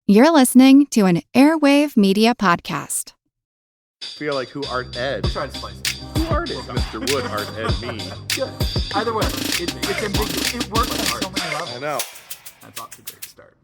You're listening to an Airwave Media Podcast. Feel like who art Ed? Try to spice it. Who art is Mr. Wood art Ed me? Good. Either way, it's ambiguous. It works on so many levels. I know. That's off to a great start.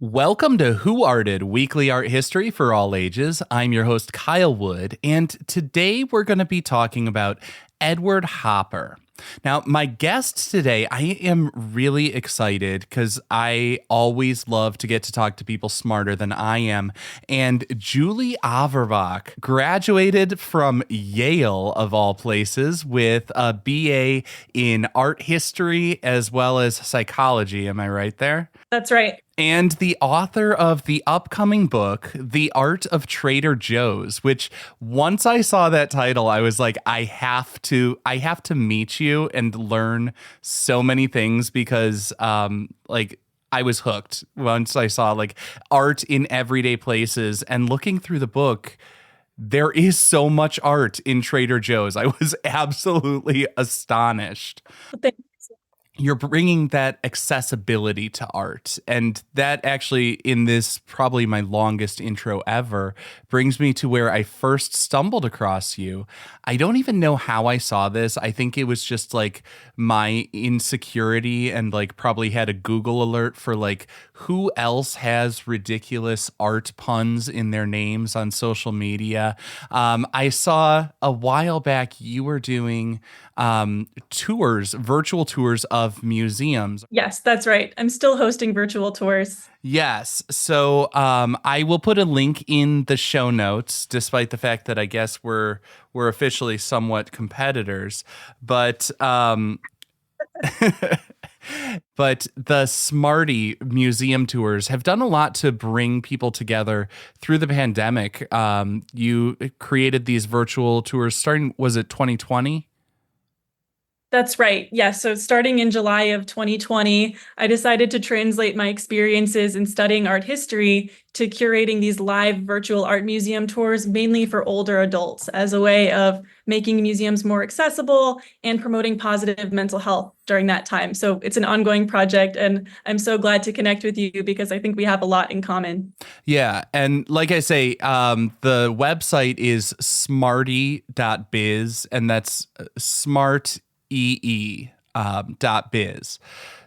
Welcome to Who Arted, weekly art history for all ages. I'm your host, Kyle Wood, and today we're going to be talking about Edward Hopper. Now, my guest today, I am really excited because I always love to get to talk to people smarter than I am. And Julie Averbach graduated from Yale, of all places, with a BA in art history as well as psychology. Am I right there? That's right. And the author of the upcoming book, The Art of Trader Joe's, which once I saw that title, I was like, I have to meet you and learn so many things because I was hooked once I saw like art in everyday places. And looking through the book, there is so much art in Trader Joe's. I was absolutely astonished. Thank You're bringing that accessibility to art. And that actually, in this probably my longest intro ever, brings me to where I first stumbled across you. I don't even know how I saw this. I think it was just like my insecurity and like probably had a Google alert for like who else has ridiculous art puns in their names on social media. I saw a while back you were doing virtual tours of museums. Yes, that's right. I'm still hosting virtual tours. Yes. So I will put a link in the show notes, despite the fact that I guess we're officially somewhat competitors. But but the Smarty museum tours have done a lot to bring people together through the pandemic. You created these virtual tours starting, was it 2020? That's right. Yes. So starting in July of 2020, I decided to translate my experiences in studying art history to curating these live virtual art museum tours, mainly for older adults, as a way of making museums more accessible and promoting positive mental health during that time. So it's an ongoing project, and I'm so glad to connect with you because I think we have a lot in common. Yeah. And like I say, the website is smarty.biz, and that's smart biz.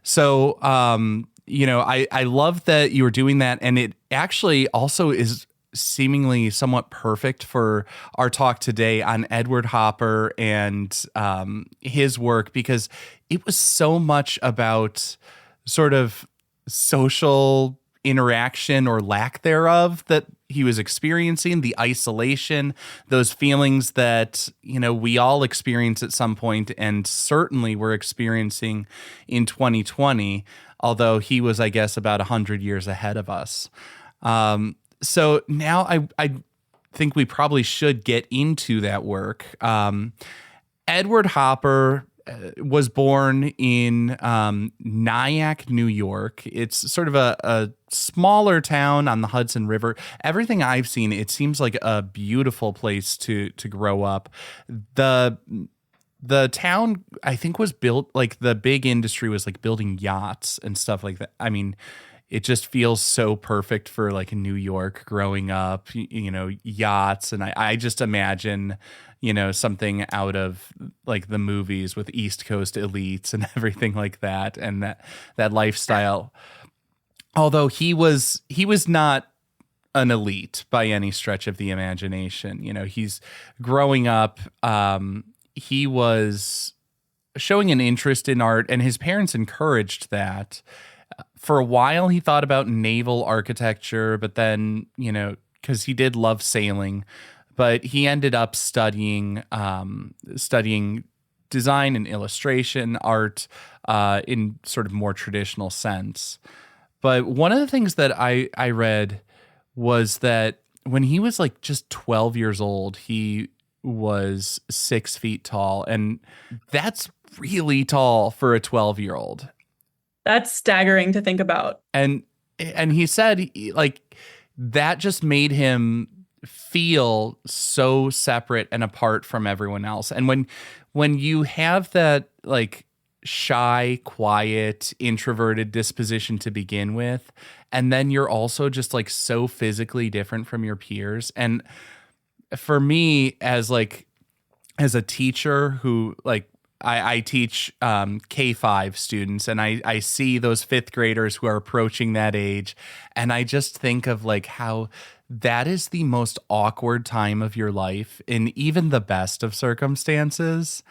So, I love that you were doing that. And it actually also is seemingly somewhat perfect for our talk today on Edward Hopper and his work, because it was so much about sort of social interaction or lack thereof that he was experiencing, the isolation, those feelings that, we all experience at some point, and certainly we're experiencing in 2020, although he was, I guess, about 100 years ahead of us. So now I think we probably should get into that work. Edward Hopper was born in Nyack, New York. It's sort of a smaller town on the Hudson River. Everything I've seen, it seems like a beautiful place to grow up. The town, I think, was built, like the big industry was like building yachts and stuff like that. I mean, it just feels so perfect for like New York growing up, yachts. And I just imagine, something out of like the movies with East Coast elites and everything like that. And that lifestyle. Although he was not an elite by any stretch of the imagination. He's growing up. He was showing an interest in art, and his parents encouraged that. For a while, he thought about naval architecture, but then, because he did love sailing, but he ended up studying design and illustration, art in sort of more traditional sense. But one of the things that I read was that when he was like just 12 years old, he was 6 feet tall, and that's really tall for a 12-year-old. That's staggering to think about. And he said like that just made him feel so separate and apart from everyone else. And when you have that like shy, quiet, introverted disposition to begin with. And then you're also just like so physically different from your peers. And for me, as a teacher who I teach K-5 students, and I see those fifth graders who are approaching that age, and I just think of like how that is the most awkward time of your life in even the best of circumstances,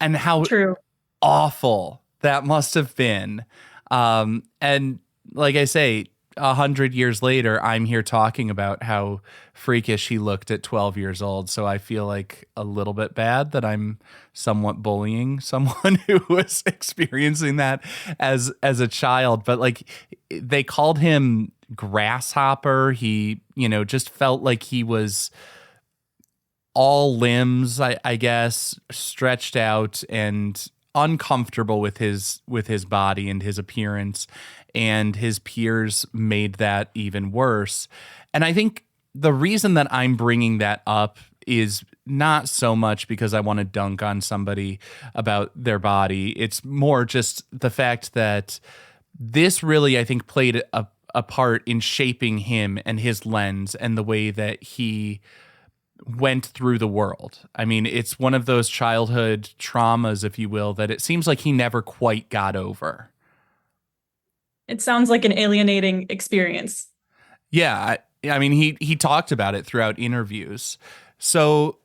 and how True. awful that must have been. And like I say, 100 years later, I'm here talking about how freakish he looked at 12 years old. So I feel like a little bit bad that I'm somewhat bullying someone who was experiencing that as a child. But like, they called him grasshopper. He, just felt like he was all limbs, I guess, stretched out and uncomfortable with his body and his appearance, and his peers made that even worse. And I think the reason that I'm bringing that up is not so much because I want to dunk on somebody about their body. It's more just the fact that this really, I think, played a part in shaping him and his lens and the way that he went through the world. I mean, it's one of those childhood traumas, if you will, that it seems like he never quite got over. It sounds like an alienating experience. Yeah, I mean, he talked about it throughout interviews. So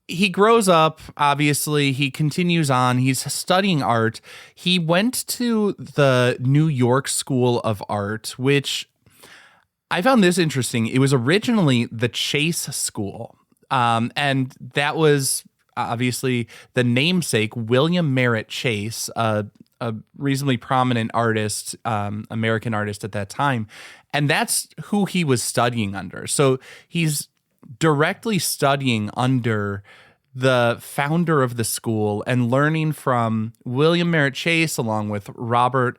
he grows up, obviously, he continues on, he's studying art. He went to the New York School of Art, which I found this interesting. It was originally the Chase School. And that was obviously the namesake, William Merritt Chase, a reasonably prominent artist, American artist at that time. And that's who he was studying under. So he's directly studying under the founder of the school and learning from William Merritt Chase along with Robert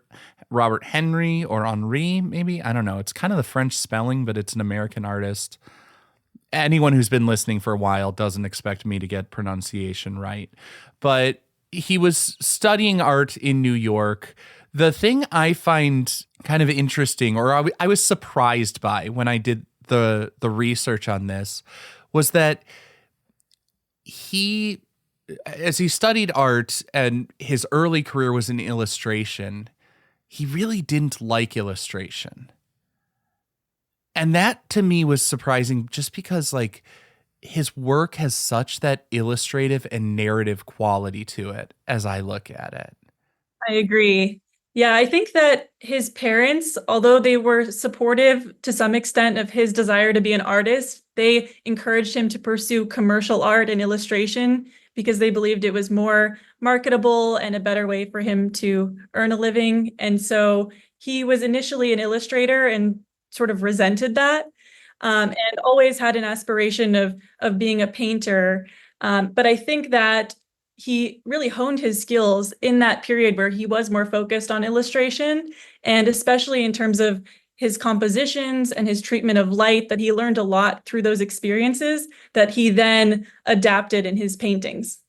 Henry or Henri, maybe. I don't know. It's kind of the French spelling, but it's an American artist. Anyone who's been listening for a while doesn't expect me to get pronunciation right. But he was studying art in New York. The thing I find kind of interesting, or I was surprised by when I did the research on this, was that as he studied art and his early career was in illustration, he really didn't like illustration. And that to me was surprising just because like his work has such that illustrative and narrative quality to it as I look at it. I agree. Yeah, I think that his parents, although they were supportive to some extent of his desire to be an artist, they encouraged him to pursue commercial art and illustration because they believed it was more marketable and a better way for him to earn a living. And so he was initially an illustrator and sort of resented that, and always had an aspiration of being a painter. But I think that he really honed his skills in that period where he was more focused on illustration, and especially in terms of his compositions and his treatment of light, that he learned a lot through those experiences that he then adapted in his paintings.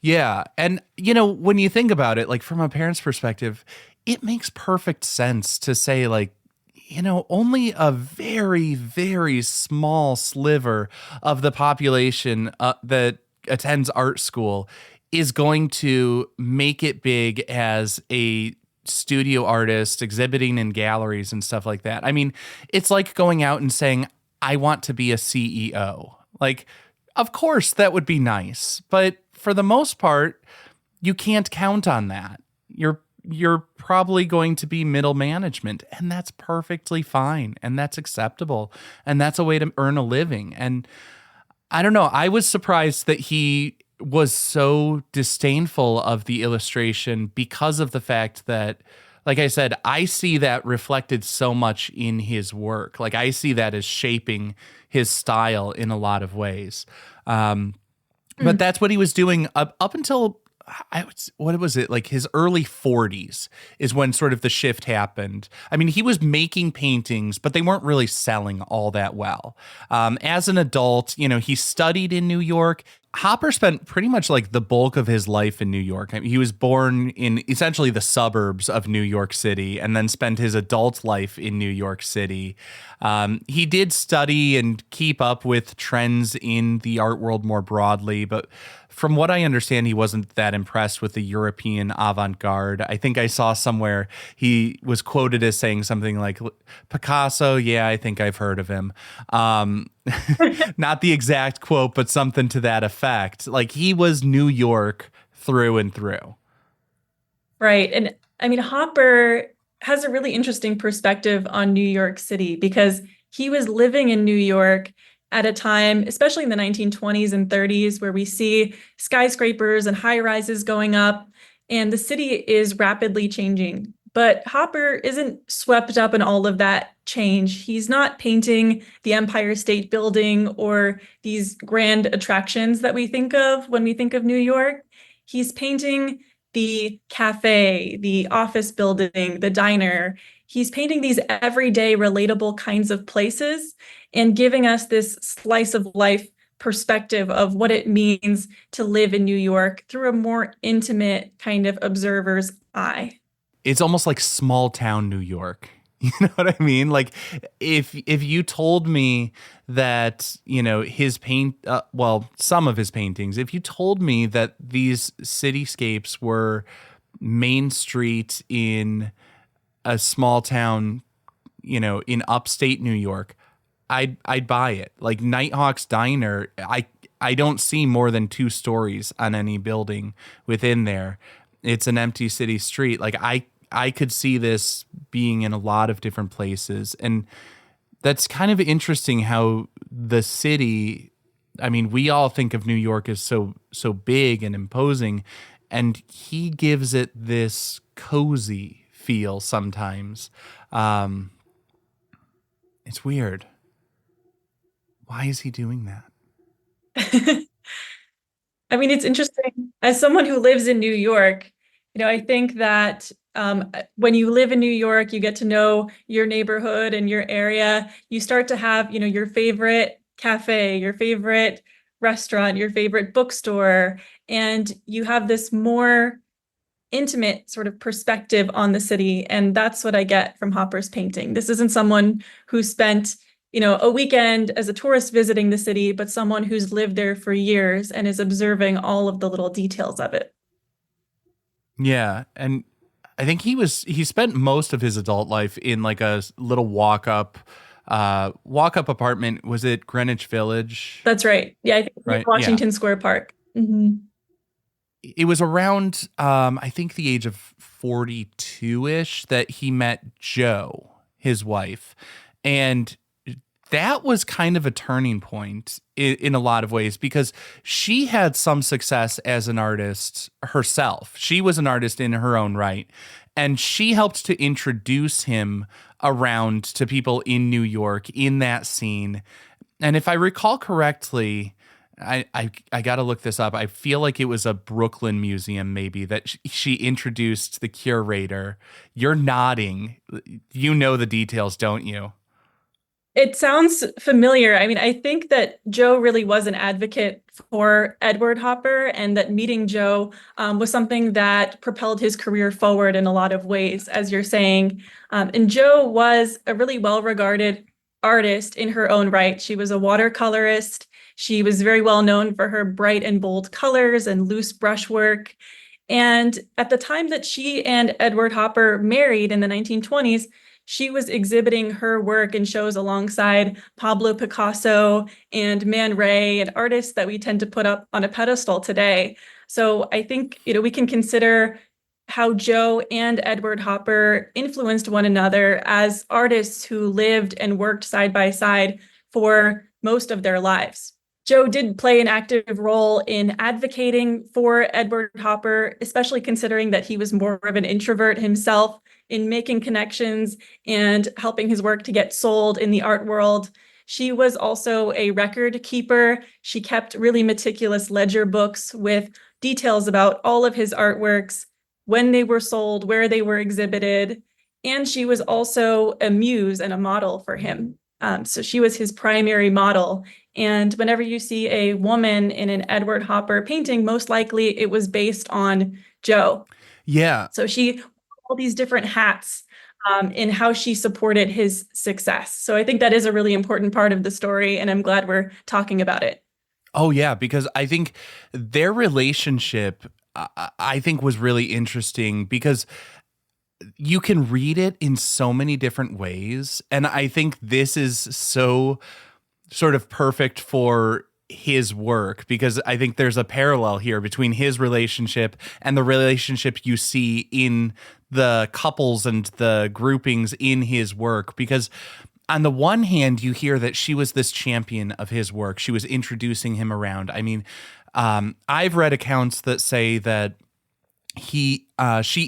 Yeah. And, when you think about it, like from a parent's perspective, it makes perfect sense to say like, only a very, very small sliver of the population that attends art school is going to make it big as a studio artist exhibiting in galleries and stuff like that. I mean, it's like going out and saying, I want to be a CEO. Like, of course, that would be nice. But for the most part, you can't count on that. You're probably going to be middle management, and that's perfectly fine, and that's acceptable, and that's a way to earn a living. And I don't know, I was surprised that he was so disdainful of the illustration because of the fact that, like I said, I see that reflected so much in his work. Like I see that as shaping his style in a lot of ways. But that's what he was doing up until what was it, like his early 40s is when sort of the shift happened. I mean, he was making paintings, but they weren't really selling all that well. As an adult, he studied in New York. Hopper spent pretty much like the bulk of his life in New York. I mean, he was born in essentially the suburbs of New York City and then spent his adult life in New York City. He did study and keep up with trends in the art world more broadly, but from what I understand, he wasn't that impressed with the European avant-garde. I think I saw somewhere he was quoted as saying something like, Picasso, yeah, I think I've heard of him. Not the exact quote, but something to that effect. Like, he was New York through and through. Right. And I mean, Hopper has a really interesting perspective on New York City because he was living in New York at a time, especially in the 1920s and 30s, where we see skyscrapers and high rises going up, and the city is rapidly changing. But Hopper isn't swept up in all of that change. He's not painting the Empire State Building or these grand attractions that we think of when we think of New York. He's painting the cafe, the office building, the diner. He's painting these everyday relatable kinds of places and giving us this slice of life perspective of what it means to live in New York through a more intimate kind of observer's eye. It's almost like small town New York. You know what I mean? Like, if you told me that, his some of his paintings, if you told me that these cityscapes were Main Street in a small town, in upstate New York, I'd buy it. Like Nighthawks Diner, I don't see more than 2 stories on any building within there. It's an empty city street. Like I could see this being in a lot of different places. And that's kind of interesting how the city, I mean, we all think of New York as so big and imposing, and he gives it this cozy feel sometimes. It's weird. Why is he doing that? I mean, it's interesting. As someone who lives in New York, I think that when you live in New York, you get to know your neighborhood and your area. You start to have, your favorite cafe, your favorite restaurant, your favorite bookstore, and you have this more intimate sort of perspective on the city. And that's what I get from Hopper's painting. This isn't someone who spent a weekend as a tourist visiting the city, but someone who's lived there for years and is observing all of the little details of it. Yeah. And I think he spent most of his adult life in like a little walk-up apartment. Was it Greenwich Village? That's right. Yeah, I think right? Washington Square Park. Mm-hmm. It was around, I think, the age of 42-ish that he met Jo, his wife. And that was kind of a turning point in a lot of ways because she had some success as an artist herself. She was an artist in her own right, and she helped to introduce him around to people in New York in that scene. And if I recall correctly, I got to look this up. I feel like it was a Brooklyn museum maybe that she introduced the curator. You're nodding. You know the details, don't you? It sounds familiar. I mean, I think that Jo really was an advocate for Edward Hopper, and that meeting Jo was something that propelled his career forward in a lot of ways, as you're saying. And Jo was a really well-regarded artist in her own right. She was a watercolorist. She was very well known for her bright and bold colors and loose brushwork. And at the time that she and Edward Hopper married in the 1920s, she was exhibiting her work in shows alongside Pablo Picasso and Man Ray and artists that we tend to put up on a pedestal today. So I think, we can consider how Jo and Edward Hopper influenced one another as artists who lived and worked side by side for most of their lives. Jo did play an active role in advocating for Edward Hopper, especially considering that he was more of an introvert himself, in making connections and helping his work to get sold in the art world. She was also a record keeper. She kept really meticulous ledger books with details about all of his artworks, when they were sold, where they were exhibited. And she was also a muse and a model for him. So she was his primary model. And whenever you see a woman in an Edward Hopper painting, most likely it was based on Jo. Yeah. So she wore all these different hats in how she supported his success. So I think that is a really important part of the story, and I'm glad we're talking about it. Oh, yeah, because I think their relationship, I think, was really interesting because you can read it in so many different ways. And I think this is so sort of perfect for his work, because I think there's a parallel here between his relationship and the relationship you see in the couples and the groupings in his work. Because on the one hand, you hear that she was this champion of his work. She was introducing him around. I mean, I've read accounts that say that she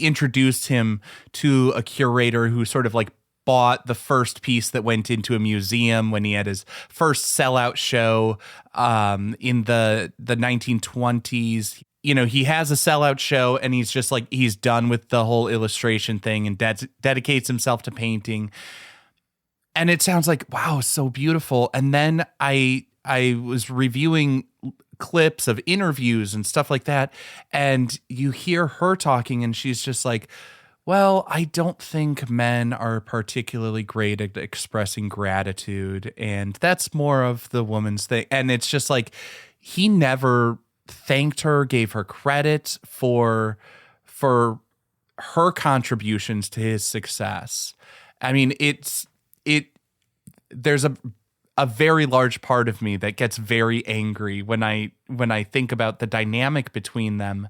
introduced him to a curator who sort of like bought the first piece that went into a museum when he had his first sellout show in the 1920s. You know, he has a sellout show and he's just like, he's done with the whole illustration thing and dedicates himself to painting. And it sounds like, wow, so beautiful. And then I was reviewing clips of interviews and stuff like that, and you hear her talking and she's just like, well, I don't think men are particularly great at expressing gratitude, and that's more of the woman's thing. And it's just like, he never thanked her, gave her credit for her contributions to his success. I mean, there's a very large part of me that gets very angry when I think about the dynamic between them.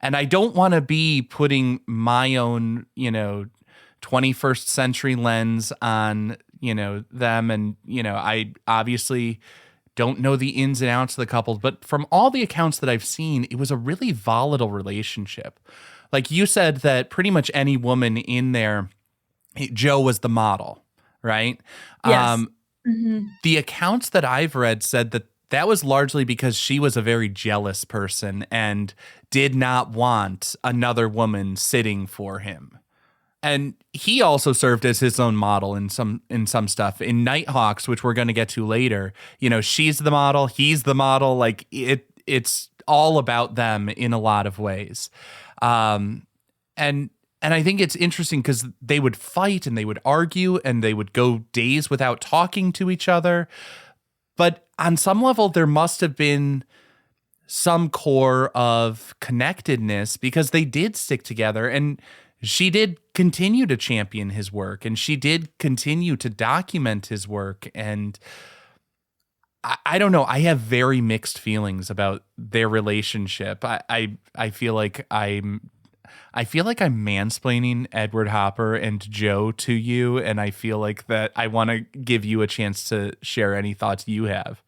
And I don't want to be putting my own, 21st century lens on, them. And, I obviously don't know the ins and outs of the couple, but from all the accounts that I've seen, it was a really volatile relationship. Like you said, that pretty much any woman in there, Jo was the model, right? Yes. The accounts that I've read said that was largely because she was a very jealous person and did not want another woman sitting for him. And he also served as his own model in some stuff. In Nighthawks, which we're going to get to later, she's the model, he's the model. Like it's all about them in a lot of ways. And I think it's interesting because they would fight and they would argue and they would go days without talking to each other. But on some level, there must have been some core of connectedness because they did stick together, and she did continue to champion his work and she did continue to document his work. And I don't know, I have very mixed feelings about their relationship. I feel like I'm mansplaining Edward Hopper and Jo to you, and I feel like that I want to give you a chance to share any thoughts you have.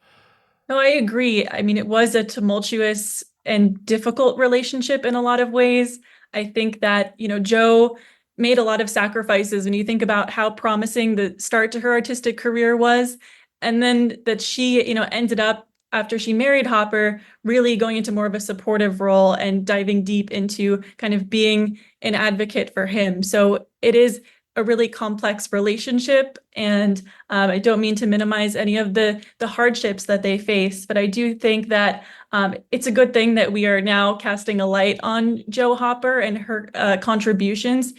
No, I agree. I mean, it was a tumultuous and difficult relationship in a lot of ways. I think that, Jo made a lot of sacrifices when you think about how promising the start to her artistic career was. And then that she, ended up, after she married Hopper, really going into more of a supportive role and diving deep into kind of being an advocate for him. So it is a really complex relationship. And I don't mean to minimize any of the hardships that they face, but I do think that it's a good thing that we are now casting a light on Jo Hopper and her contributions,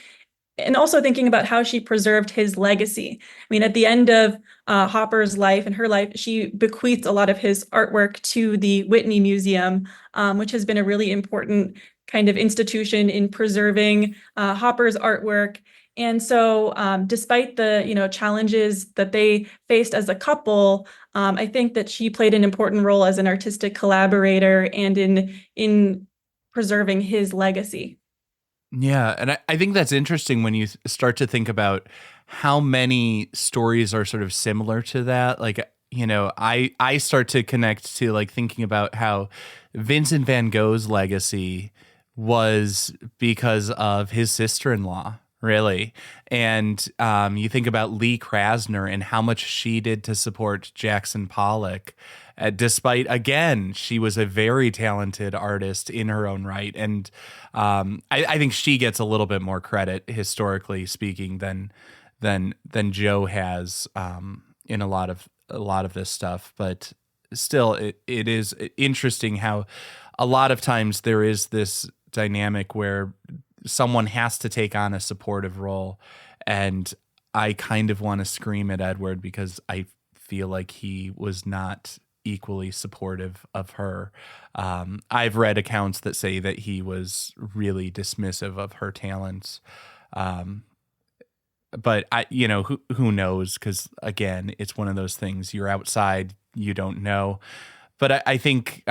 and also thinking about how she preserved his legacy. I mean, at the end of Hopper's life and her life, she bequeathed a lot of his artwork to the Whitney Museum, which has been a really important kind of institution in preserving Hopper's artwork. And so despite the, challenges that they faced as a couple, I think that she played an important role as an artistic collaborator and in preserving his legacy. Yeah, and I think that's interesting when you start to think about how many stories are sort of similar to that. Like, I start to connect to like thinking about how Vincent van Gogh's legacy was because of his sister-in-law, really. And you think about Lee Krasner and how much she did to support Jackson Pollock. despite, again, she was a very talented artist in her own right. And I think she gets a little bit more credit, historically speaking, than Joe has in a lot of this stuff. But still, it is interesting how a lot of times there is this dynamic where someone has to take on a supportive role, and I kind of want to scream at Edward because I feel like he was not equally supportive of her. I've read accounts that say that he was really dismissive of her talents. But who knows? Because again, it's one of those things. You're outside, you don't know. But I think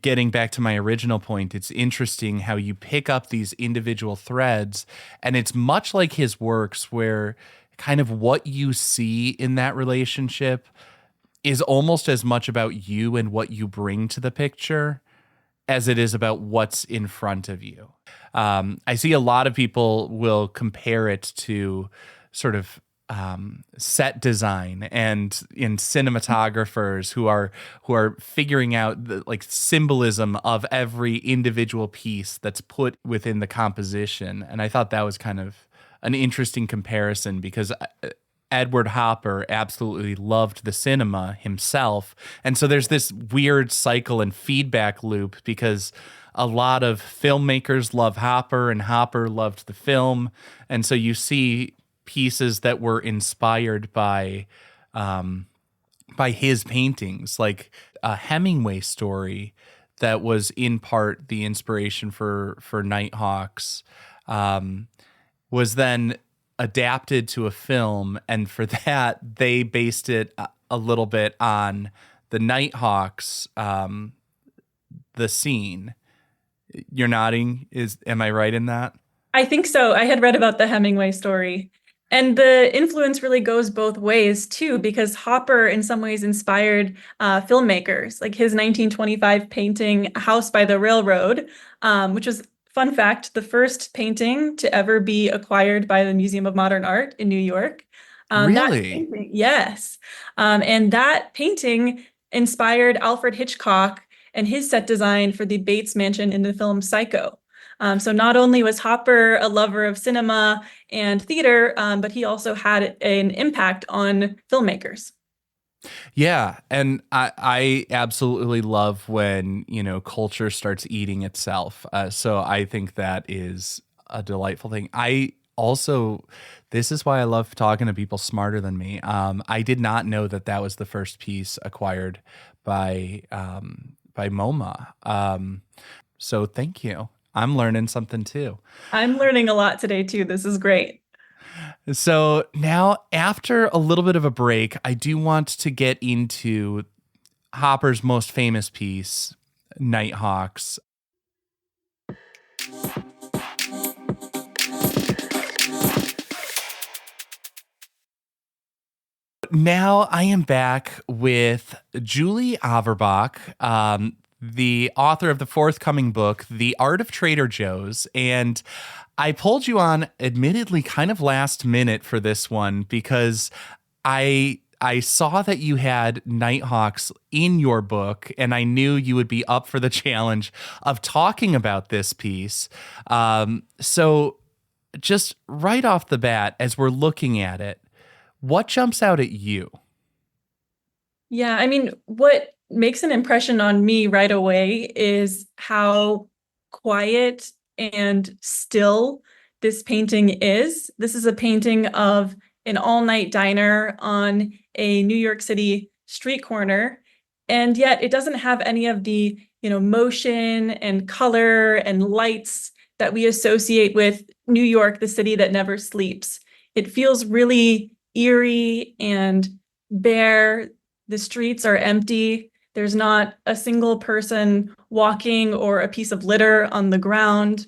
getting back to my original point, it's interesting how you pick up these individual threads, and it's much like his works, where kind of what you see in that relationship is almost as much about you and what you bring to the picture as it is about what's in front of you. I see a lot of people will compare it to sort of set design and in cinematographers who are figuring out the like symbolism of every individual piece that's put within the composition. And I thought that was kind of an interesting comparison, because Edward Hopper absolutely loved the cinema himself. And so there's this weird cycle and feedback loop, because a lot of filmmakers love Hopper and Hopper loved the film. And so you see pieces that were inspired by his paintings, like a Hemingway story that was in part the inspiration for Nighthawks, was then adapted to a film, and for that they based it a little bit on the Nighthawks, the scene. You're nodding. Am I right in that? I think so. I had read about the Hemingway story. And the influence really goes both ways, too, because Hopper in some ways inspired filmmakers, like his 1925 painting, A House by the Railroad, which was, fun fact, the first painting to ever be acquired by the Museum of Modern Art in New York. Really? Yes. And that painting inspired Alfred Hitchcock and his set design for the Bates Mansion in the film Psycho. So not only was Hopper a lover of cinema and theater, but he also had an impact on filmmakers. Yeah, and I absolutely love when, culture starts eating itself. So I think that is a delightful thing. This is why I love talking to people smarter than me. I did not know that was the first piece acquired by MoMA. So thank you. I'm learning something too. I'm learning a lot today too. This is great. So now, after a little bit of a break, I do want to get into Hopper's most famous piece, Nighthawks. Now I am back with Julie Averbach, the author of the forthcoming book, The Art of Trader Joe's. And I pulled you on, admittedly, kind of last minute for this one, because I saw that you had Nighthawks in your book, and I knew you would be up for the challenge of talking about this piece. So just right off the bat, as we're looking at it, what jumps out at you? Yeah, I mean, what makes an impression on me right away is how quiet and still this painting is. This is a painting of an all-night diner on a New York City street corner, and yet it doesn't have any of the, motion and color and lights that we associate with New York, the city that never sleeps. It feels really eerie and bare. The streets are empty. There's not a single person walking or a piece of litter on the ground.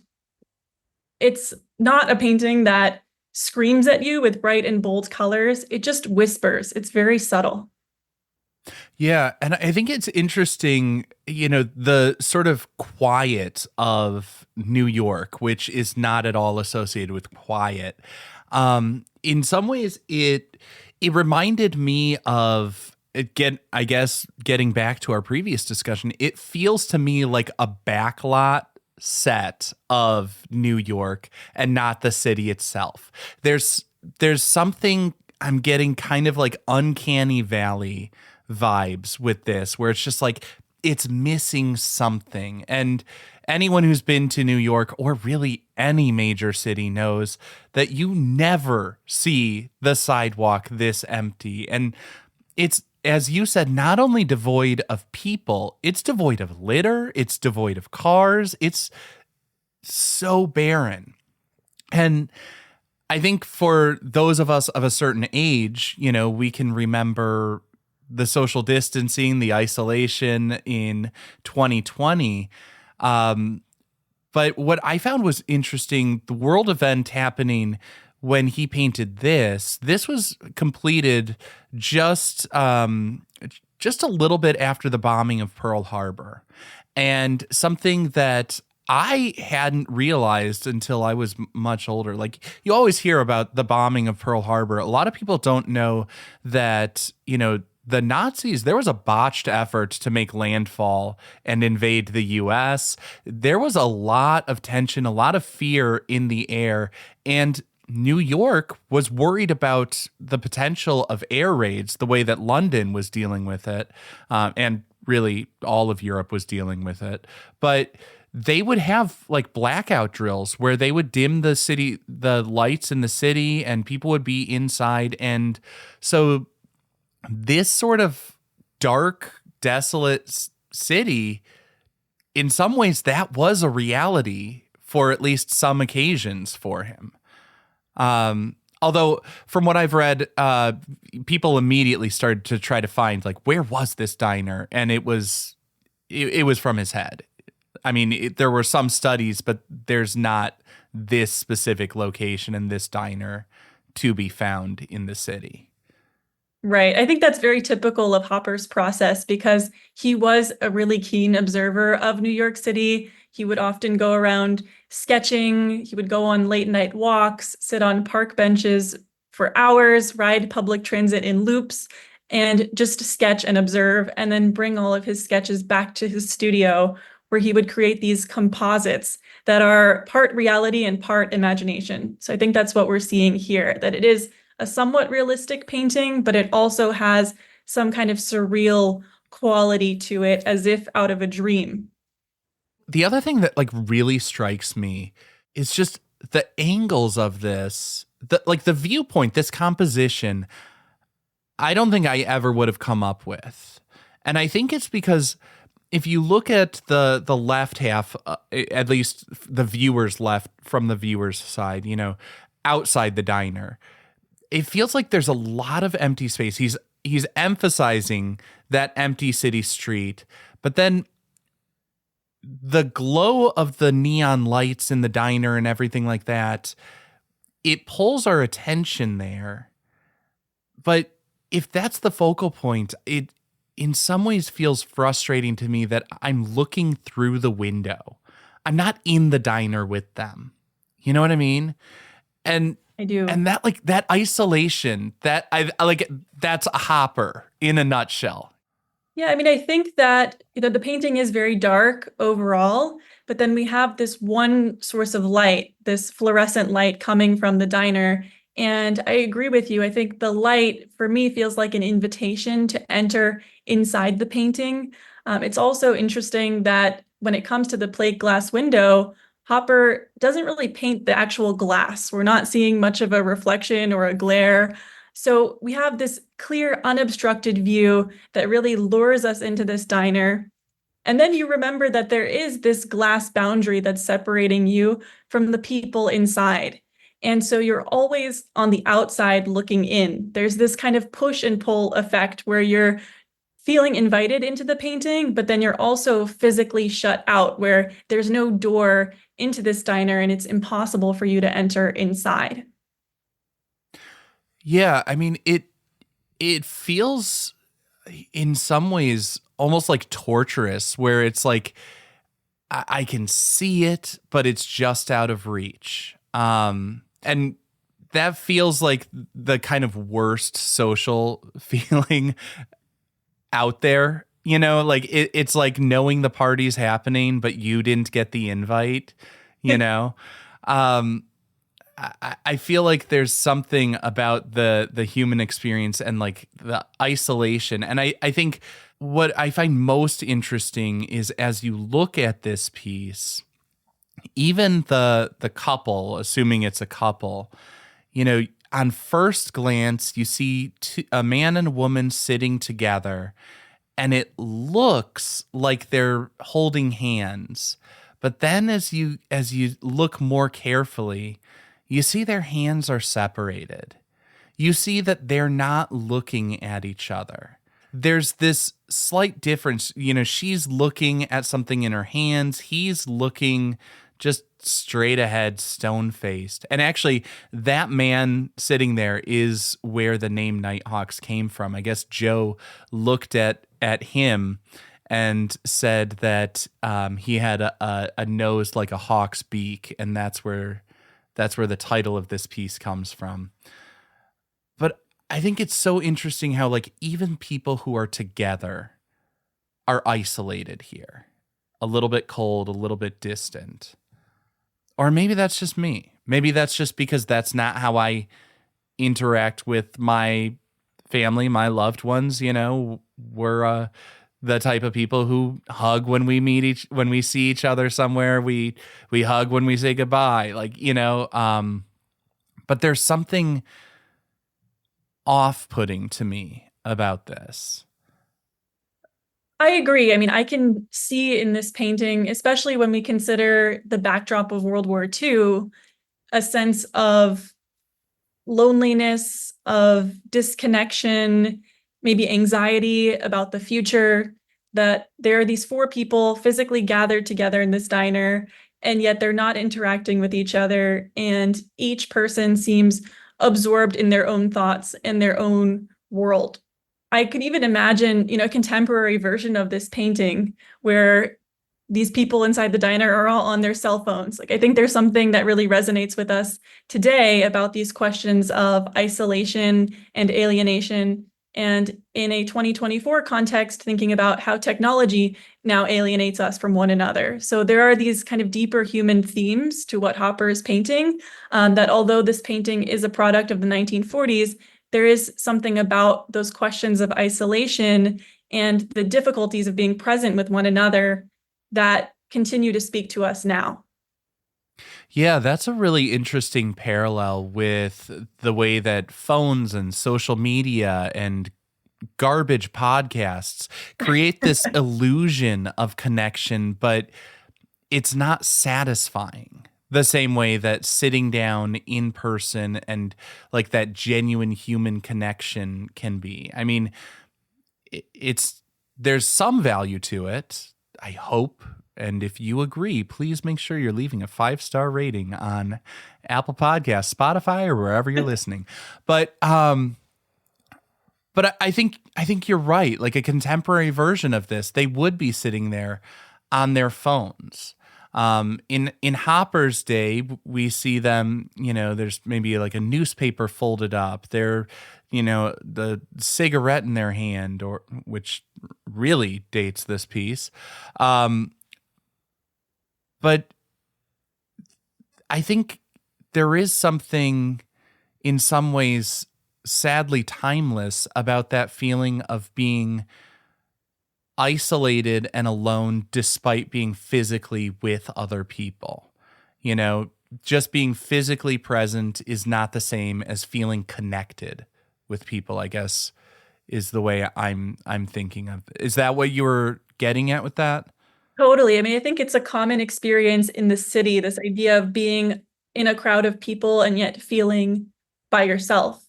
It's not a painting that screams at you with bright and bold colors. It just whispers. It's very subtle. Yeah, and I think it's interesting, the sort of quiet of New York, which is not at all associated with quiet. In some ways, it reminded me of I guess getting back to our previous discussion, it feels to me like a backlot set of New York and not the city itself. There's something I'm getting kind of like uncanny valley vibes with this, where it's just like it's missing something. And anyone who's been to New York or really any major city knows that you never see the sidewalk this empty. And it's, as you said, not only devoid of people, it's devoid of litter, it's devoid of cars, it's so barren. And I think for those of us of a certain age, you know, we can remember the social distancing, the isolation in 2020. But what I found was interesting, the world event happening when he painted this was completed just a little bit after the bombing of Pearl Harbor. And something that I hadn't realized until I was much older. Like, you always hear about the bombing of Pearl Harbor. A lot of people don't know that, you know, the Nazis, there was a botched effort to make landfall and invade the US. There was a lot of tension, a lot of fear in the air. And New York was worried about the potential of air raids, the way that London was dealing with it. And really all of Europe was dealing with it. But they would have like blackout drills where they would dim the lights in the city, and people would be inside. And so this sort of dark, desolate city, in some ways, that was a reality for at least some occasions for him. Although from what I've read, people immediately started to try to find, like, where was this diner? And it was from his head. I mean, there were some studies, but there's not this specific location and this diner to be found in the city. Right. I think that's very typical of Hopper's process because he was a really keen observer of New York City. He would often go around sketching. He would go on late night walks, sit on park benches for hours, ride public transit in loops, and just sketch and observe, and then bring all of his sketches back to his studio where he would create these composites that are part reality and part imagination. So I think that's what we're seeing here, that it is a somewhat realistic painting, but it also has some kind of surreal quality to it, as if out of a dream. The other thing that like really strikes me is just the angles of this, the viewpoint, this composition, I don't think I ever would have come up with. And I think it's because if you look at the left half, at least the viewer's left from the viewer's side, you know, outside the diner, it feels like there's a lot of empty space. He's emphasizing that empty city street, but then the glow of the neon lights in the diner and everything like that, it pulls our attention there. But if that's the focal point, it in some ways feels frustrating to me that I'm looking through the window. I'm not in the diner with them. You know what I mean? And I do. And that, like, that isolation, that I like, that's a Hopper in a nutshell. Yeah, I mean, I think that, you know, the painting is very dark overall, but then we have this one source of light, this fluorescent light coming from the diner. And I agree with you. I think the light, for me, feels like an invitation to enter inside the painting. It's also interesting that when it comes to the plate glass window, Hopper doesn't really paint the actual glass. We're not seeing much of a reflection or a glare. So we have this clear, unobstructed view that really lures us into this diner. And then you remember that there is this glass boundary that's separating you from the people inside. And so you're always on the outside looking in. There's this kind of push and pull effect where you're feeling invited into the painting, but then you're also physically shut out, where there's no door into this diner and it's impossible for you to enter inside. Yeah, I mean, it feels in some ways almost like torturous, where it's like I can see it, but it's just out of reach. And that feels like the kind of worst social feeling out there, like it's like knowing the party's happening, but you didn't get the invite, you know? Um, I feel like there's something about the human experience and like the isolation. And I think what I find most interesting is as you look at this piece, even the couple, assuming it's a couple, on first glance, you see a man and a woman sitting together, and it looks like they're holding hands. But then as you look more carefully, you see their hands are separated. You see that they're not looking at each other. There's this slight difference. She's looking at something in her hands. He's looking just straight ahead, stone-faced. And actually, that man sitting there is where the name Nighthawks came from. I guess Joe looked at him and said that he had a nose like a hawk's beak, and that's where the title of this piece comes from. But I think it's so interesting how like even people who are together are isolated here. A little bit cold, a little bit distant. Or maybe that's just me. Maybe that's just because that's not how I interact with my family, my loved ones. We're the type of people who hug when we see each other somewhere. We hug when we say goodbye. But there's something off-putting to me about this. I agree. I mean, I can see in this painting, especially when we consider the backdrop of World War II, a sense of loneliness, of disconnection, maybe anxiety about the future, that there are these four people physically gathered together in this diner, and yet they're not interacting with each other. And each person seems absorbed in their own thoughts and their own world. I could even imagine, a contemporary version of this painting where these people inside the diner are all on their cell phones. Like, I think there's something that really resonates with us today about these questions of isolation and alienation. And in a 2024 context, thinking about how technology now alienates us from one another. So there are these kind of deeper human themes to what Hopper is painting, that although this painting is a product of the 1940s, there is something about those questions of isolation and the difficulties of being present with one another that continue to speak to us now. Yeah, that's a really interesting parallel with the way that phones and social media and garbage podcasts create this illusion of connection, but it's not satisfying the same way that sitting down in person and like that genuine human connection can be. I mean, there's some value to it, I hope. And if you agree, please make sure you're leaving a 5-star rating on Apple Podcasts, Spotify, or wherever you're listening. But I think you're right. Like a contemporary version of this, they would be sitting there on their phones. In Hopper's day, we see them, there's maybe like a newspaper folded up. They're, the cigarette in their hand, which really dates this piece. But I think there is something in some ways sadly timeless about that feeling of being isolated and alone despite being physically with other people. Just being physically present is not the same as feeling connected with people, I guess, is the way I'm thinking of. Is that what you were getting at with that? Totally. I mean, I think it's a common experience in the city, this idea of being in a crowd of people and yet feeling by yourself.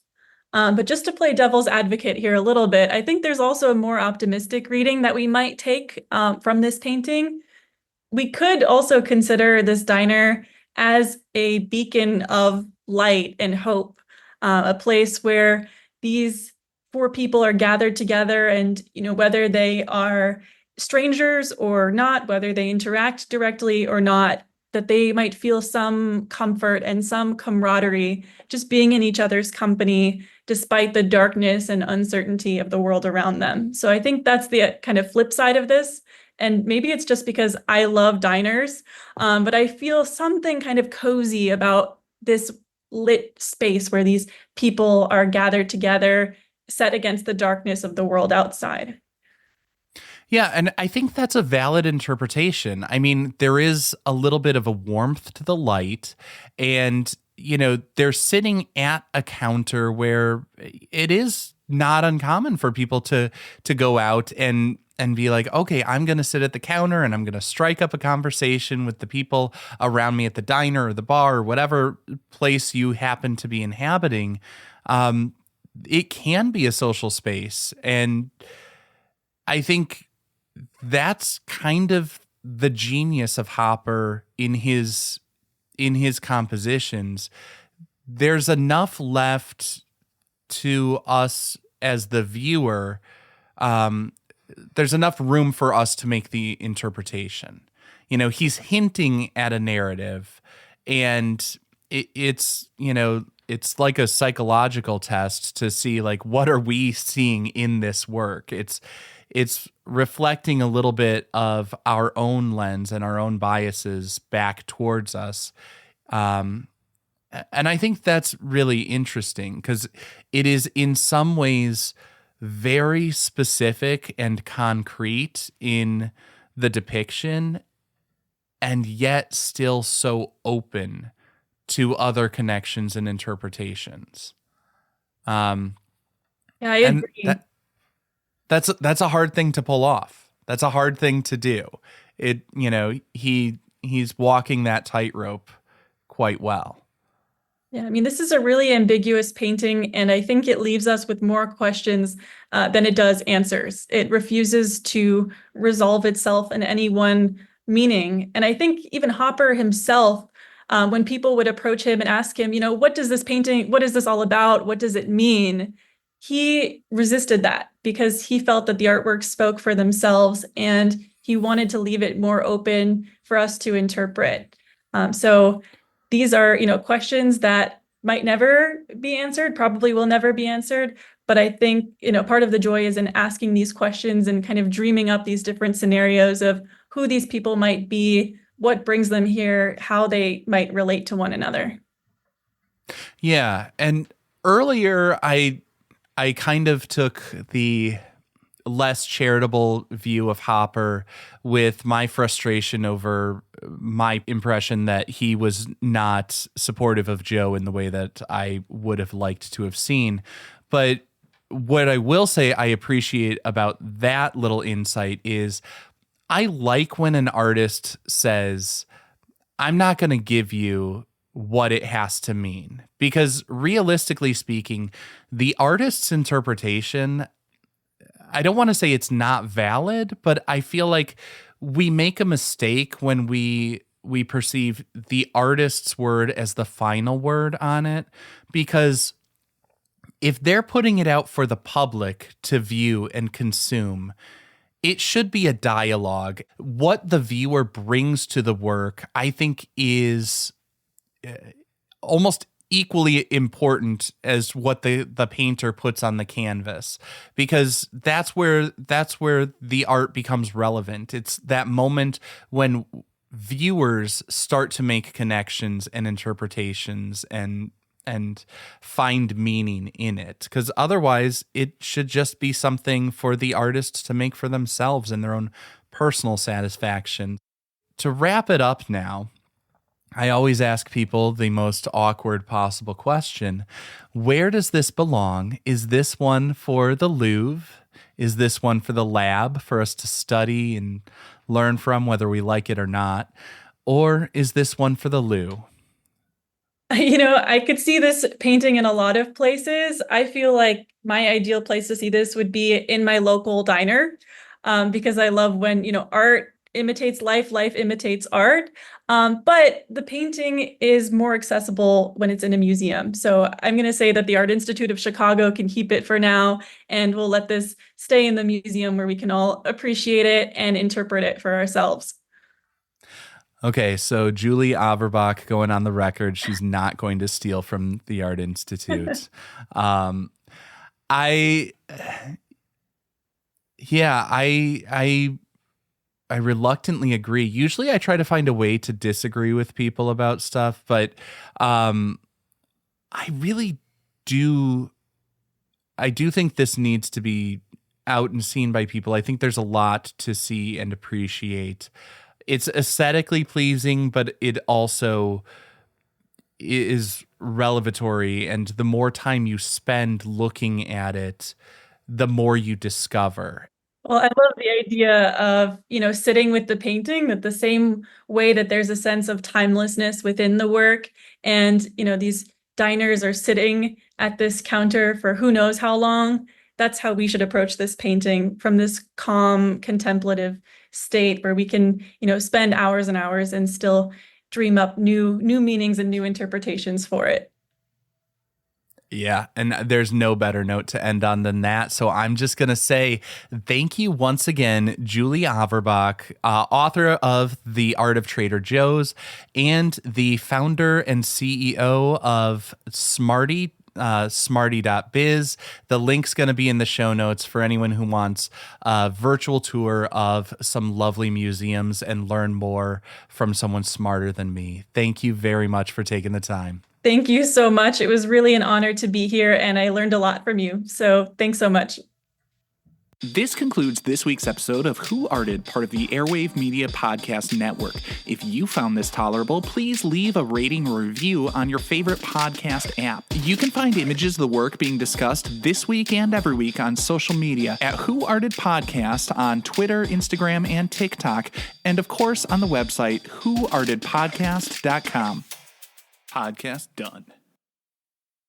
But just to play devil's advocate here a little bit, I think there's also a more optimistic reading that we might take from this painting. We could also consider this diner as a beacon of light and hope, a place where these four people are gathered together, and whether they are strangers or not, whether they interact directly or not, that they might feel some comfort and some camaraderie just being in each other's company, despite the darkness and uncertainty of the world around them. So I think that's the kind of flip side of this. And maybe it's just because I love diners, but I feel something kind of cozy about this lit space where these people are gathered together, set against the darkness of the world outside. Yeah, and I think that's a valid interpretation. I mean, there is a little bit of a warmth to the light, and they're sitting at a counter where it is not uncommon for people to go out and be like, okay, I'm going to sit at the counter and I'm going to strike up a conversation with the people around me at the diner or the bar or whatever place you happen to be inhabiting. It can be a social space, and I think that's kind of the genius of Hopper in his compositions. There's enough left to us as the viewer. There's enough room for us to make the interpretation. He's hinting at a narrative, and it's like a psychological test to see, like, what are we seeing in this work? It's reflecting a little bit of our own lens and our own biases back towards us. And I think that's really interesting because it is in some ways very specific and concrete in the depiction, and yet still so open to other connections and interpretations. Yeah, I agree. That's a hard thing to pull off. That's a hard thing to do. He's walking that tightrope quite well. Yeah, I mean, this is a really ambiguous painting, and I think it leaves us with more questions than it does answers. It refuses to resolve itself in any one meaning. And I think even Hopper himself, when people would approach him and ask him, what does this painting, what is this all about? What does it mean? He resisted that because he felt that the artworks spoke for themselves, and he wanted to leave it more open for us to interpret. So these are, questions that might never be answered, probably will never be answered. But I think, part of the joy is in asking these questions and kind of dreaming up these different scenarios of who these people might be, what brings them here, how they might relate to one another. Yeah. And earlier, I kind of took the less charitable view of Hopper with my frustration over my impression that he was not supportive of Joe in the way that I would have liked to have seen. But what I will say I appreciate about that little insight is I like when an artist says, I'm not going to give you what it has to mean, because realistically speaking, the artist's interpretation, I don't want to say it's not valid, but I feel like we make a mistake when we perceive the artist's word as the final word on it, because if they're putting it out for the public to view and consume, it should be a dialogue. What the viewer brings to the work, I think, is almost equally important as what the painter puts on the canvas, because that's where the art becomes relevant. It's that moment when viewers start to make connections and interpretations and find meaning in it, because otherwise it should just be something for the artists to make for themselves and their own personal satisfaction. To wrap it up now, I always ask people the most awkward possible question. Where does this belong? Is this one for the Louvre? Is this one for the lab for us to study and learn from, whether we like it or not? Or is this one for the loo? I could see this painting in a lot of places. I feel like my ideal place to see this would be in my local diner, because I love when, art imitates life, life imitates art. But the painting is more accessible when it's in a museum. So I'm going to say that the Art Institute of Chicago can keep it for now, and we'll let this stay in the museum where we can all appreciate it and interpret it for ourselves. Okay, so Julie Averbach going on the record. She's not going to steal from the Art Institute. I reluctantly agree. Usually I try to find a way to disagree with people about stuff, but I really do. I do think this needs to be out and seen by people. I think there's a lot to see and appreciate. It's aesthetically pleasing, but it also is revelatory. And the more time you spend looking at it, the more you discover. Well, I love the idea of, sitting with the painting, that the same way that there's a sense of timelessness within the work. And, these diners are sitting at this counter for who knows how long. That's how we should approach this painting, from this calm, contemplative state where we can, spend hours and hours and still dream up new meanings and new interpretations for it. Yeah, and there's no better note to end on than that. So I'm just going to say thank you once again, Julie Averbach, author of The Art of Trader Joe's and the founder and CEO of Smarty. Smarty.biz. The link's going to be in the show notes for anyone who wants a virtual tour of some lovely museums and learn more from someone smarter than me. Thank you very much for taking the time. Thank you so much. It was really an honor to be here, and I learned a lot from you. So thanks so much. This concludes this week's episode of Who Arted, part of the Airwave Media Podcast Network. If you found this tolerable, please leave a rating or review on your favorite podcast app. You can find images of the work being discussed this week and every week on social media at Who Arted Podcast on Twitter, Instagram, and TikTok, and of course on the website whoartedpodcast.com. Podcast done.